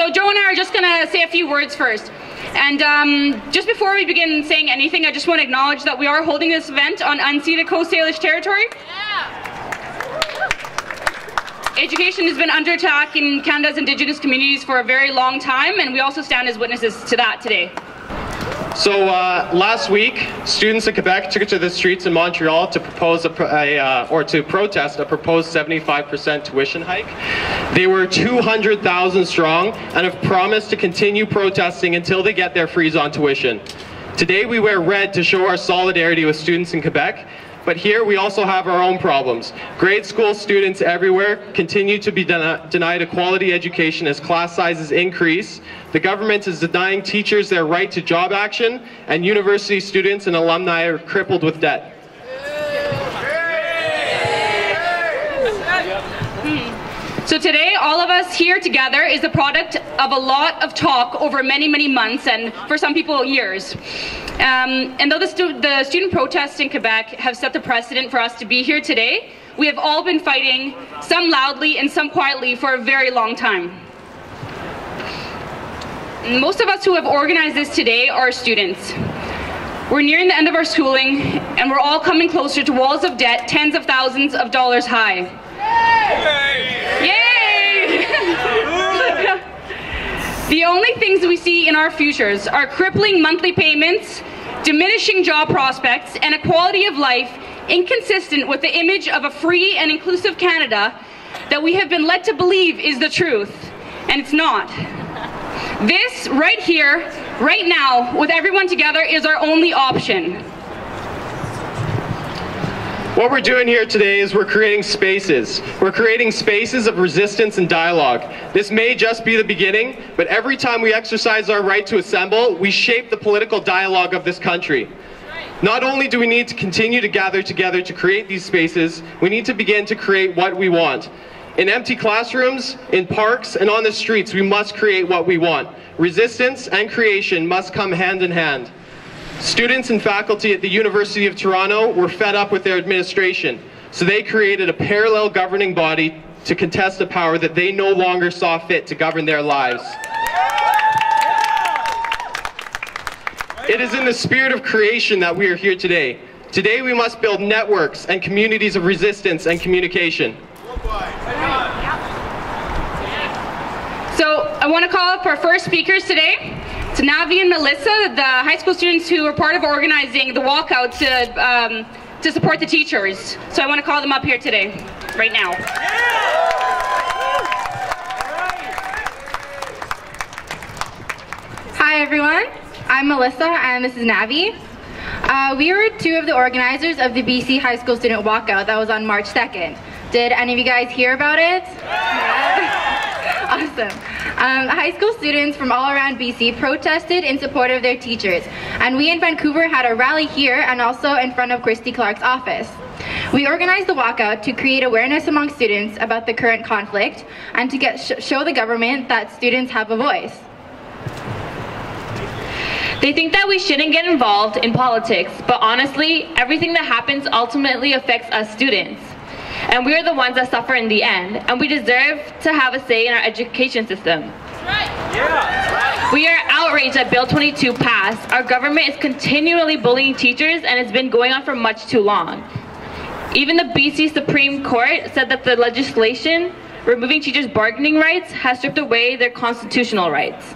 So Joe and I are just going to say a few words first. And just before we begin saying anything, I just want to acknowledge that we are holding this event on unceded Coast Salish territory. Education has been under attack in Canada's Indigenous communities for a very long time, and we also stand as witnesses to that today. So last week, students in Quebec took to the streets in Montreal to propose to protest a proposed 75% tuition hike. They were 200,000 strong and have promised to continue protesting until they get their freeze on tuition. Today we wear red to show our solidarity with students in Quebec. But here we also have our own problems. Grade school students everywhere continue to be denied a quality education as class sizes increase. The government is denying teachers their right to job action, and university students and alumni are crippled with debt. So today, all of us here together is a product of a lot of talk over many, many months, and for some people, years. And though the student protests in Quebec have set the precedent for us to be here today, we have all been fighting, some loudly and some quietly, for a very long time. Most of us who have organized this today are students. We're nearing the end of our schooling, and we're all coming closer to walls of debt, tens of thousands of dollars high. Yay! The only things we see in our futures are crippling monthly payments, diminishing job prospects, and a quality of life inconsistent with the image of a free and inclusive Canada that we have been led to believe is the truth, and it's not. This, right here, right now, with everyone together, is our only option. What we're doing here today is we're creating spaces. We're creating spaces of resistance and dialogue. This may just be the beginning, but every time we exercise our right to assemble, we shape the political dialogue of this country. Not only do we need to continue to gather together to create these spaces, we need to begin to create what we want. In empty classrooms, in parks, and on the streets, we must create what we want. Resistance and creation must come hand in hand. Students and faculty at the University of Toronto were fed up with their administration, so they created a parallel governing body to contest a power that they no longer saw fit to govern their lives. It is in the spirit of creation that we are here today. Today we must build networks and communities of resistance and communication. So I want to call up our first speakers today. It's Navi and Melissa, the high school students who were part of organizing the walkout to support the teachers. So I want to call them up here today, right now. Hi everyone, I'm Melissa and this is Navi. We were two of the organizers of the BC High School Student Walkout that was on March 2nd. Did any of you guys hear about it? Awesome. High school students from all around BC protested in support of their teachers, and we in Vancouver had a rally here and also in front of Christy Clark's office. We organized the walkout to create awareness among students about the current conflict and to show the government that students have a voice. They think that we shouldn't get involved in politics, but honestly, everything that happens ultimately affects us students. And we are the ones that suffer in the end, and we deserve to have a say in our education system. Right. Yeah. We are outraged that Bill 22 passed. Our government is continually bullying teachers, and it's been going on for much too long. Even the BC Supreme Court said that the legislation removing teachers' bargaining rights has stripped away their constitutional rights.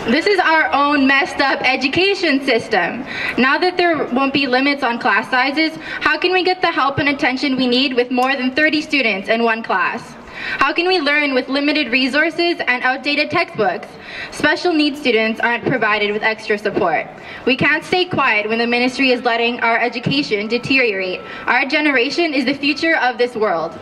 This is our own messed up education system. Now that there won't be limits on class sizes, how can we get the help and attention we need with more than 30 students in one class? How can we learn with limited resources and outdated textbooks? Special needs students aren't provided with extra support. We can't stay quiet when the ministry is letting our education deteriorate. Our generation is the future of this world.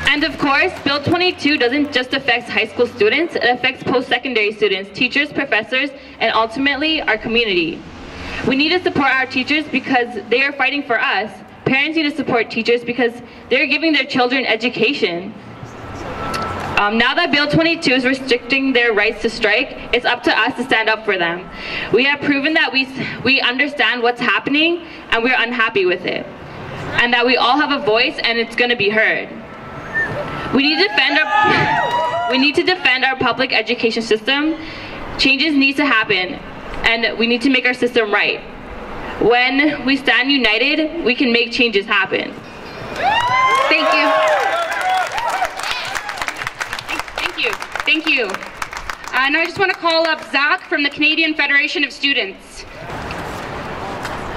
And of course, Bill 22 doesn't just affect high school students, it affects post-secondary students, teachers, professors, and ultimately our community. We need to support our teachers because they are fighting for us. Parents need to support teachers because they're giving their children education. Now that Bill 22 is restricting their rights to strike, it's up to us to stand up for them. We have proven that we understand what's happening and we're unhappy with it. And that we all have a voice and it's going to be heard. We need to defend our public education system. Changes need to happen, and we need to make our system right. When we stand united, we can make changes happen. Thank you. Thank you. Now I just want to call up Zach from the Canadian Federation of Students.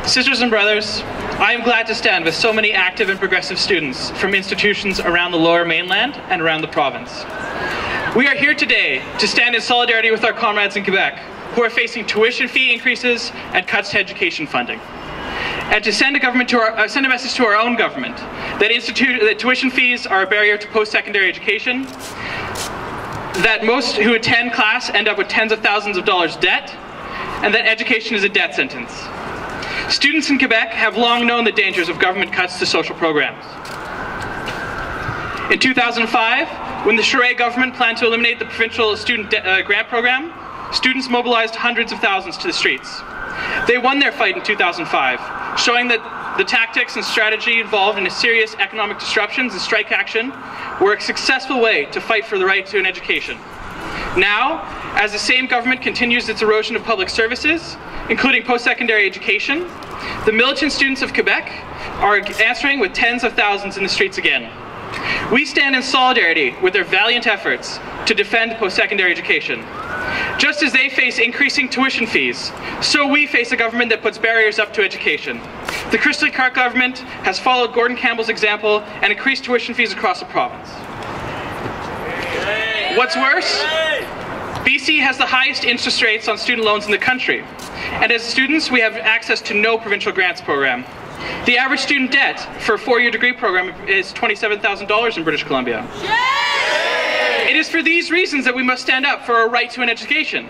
Sisters and brothers, I am glad to stand with so many active and progressive students from institutions around the Lower Mainland and around the province. We are here today to stand in solidarity with our comrades in Quebec who are facing tuition fee increases and cuts to education funding. And to send a message to our own government that tuition fees are a barrier to post-secondary education, that most who attend class end up with tens of thousands of dollars debt, and that education is a death sentence. Students in Quebec have long known the dangers of government cuts to social programs. In 2005, when the Charest government planned to eliminate the provincial student grant program, students mobilized hundreds of thousands to the streets. They won their fight in 2005, showing that the tactics and strategy involved in serious economic disruptions and strike action were a successful way to fight for the right to an education. Now, as the same government continues its erosion of public services, including post-secondary education, the militant students of Quebec are answering with tens of thousands in the streets again. We stand in solidarity with their valiant efforts to defend post-secondary education. Just as they face increasing tuition fees, so we face a government that puts barriers up to education. The Christy Clark government has followed Gordon Campbell's example and increased tuition fees across the province. What's worse? BC has the highest interest rates on student loans in the country, and as students we have access to no provincial grants program. The average student debt for a 4-year degree program is $27,000 in British Columbia. It is for these reasons that we must stand up for our right to an education.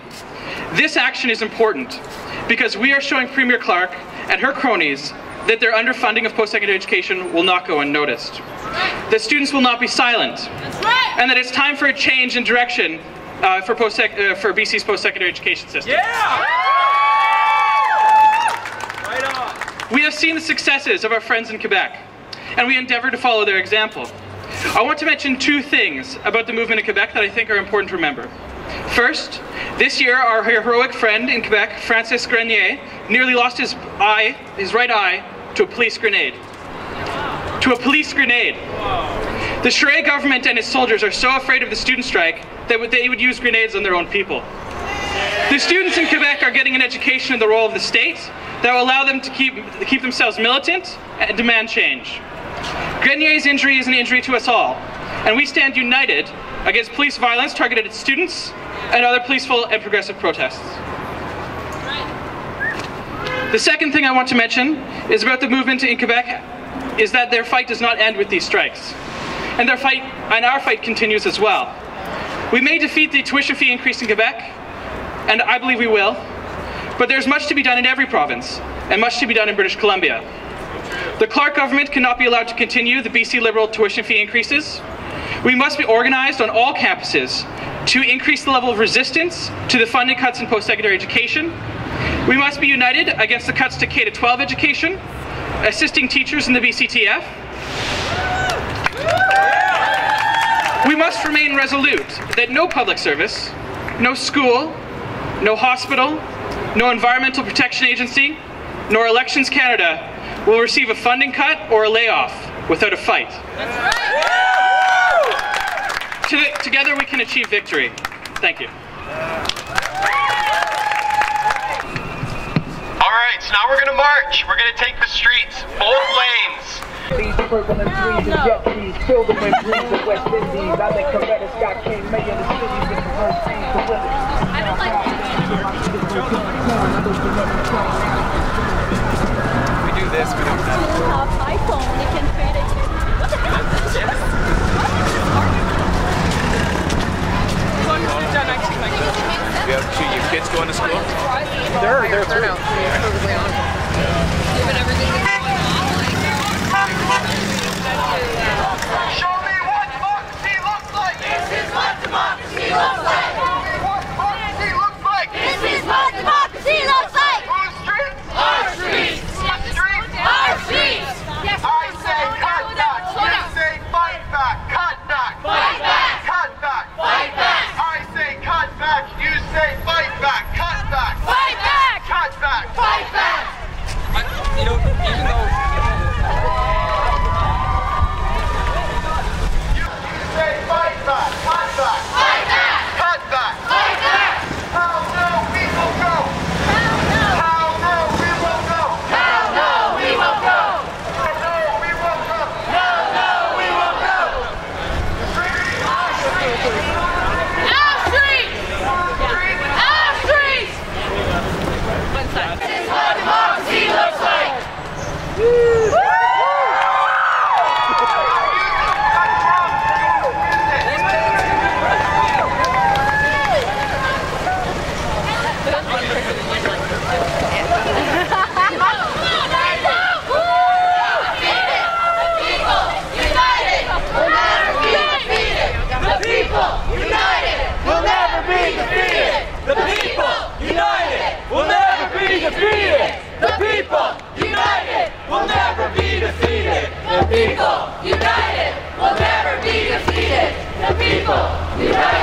This action is important because we are showing Premier Clark and her cronies that their underfunding of post-secondary education will not go unnoticed. That students will not be silent. And that it's time for a change in direction for BC's post-secondary education system. We have seen the successes of our friends in Quebec, and we endeavor to follow their example. I want to mention two things about the movement in Quebec that I think are important to remember. First, this year our heroic friend in Quebec, Francis Grenier, nearly lost his right eye to a police grenade. The Charest government and its soldiers are so afraid of the student strike that they would use grenades on their own people. The students in Quebec are getting an education in the role of the state that will allow them to keep themselves militant and demand change. Grenier's injury is an injury to us all, and we stand united against police violence targeted at students and other peaceful and progressive protests. The second thing I want to mention is about the movement in Quebec is that their fight does not end with these strikes, and our fight continues as well. We may defeat the tuition fee increase in Quebec, and I believe we will, but there's much to be done in every province, and much to be done in British Columbia. The Clark government cannot be allowed to continue the BC Liberal tuition fee increases. We must be organized on all campuses to increase the level of resistance to the funding cuts in post-secondary education. We must be united against the cuts to K-12 education, assisting teachers in the BCTF. We must remain resolute that no public service, no school, no hospital, no environmental protection agency, nor Elections Canada will receive a funding cut or a layoff without a fight. Together we can achieve victory. Thank you. All right, so now we're going to march. We're going to take the streets, both lanes. These purple and trees and jet trees, fill them with breeze of West Indies. I think Coretta Scott King, mayor of the city, with the first thing to win it. I don't like we do this, we don't have iPhone, it can fit it. What the heck? You have your kids going to school? They're through. Given everything that's going on, Show me what democracy looks like. this is what democracy looks like. What democracy looks like. This is what democracy looks like. Whose streets? Our streets. Whose streets? Our streets. I say cut back. You say fight back. Cut back. The people unite.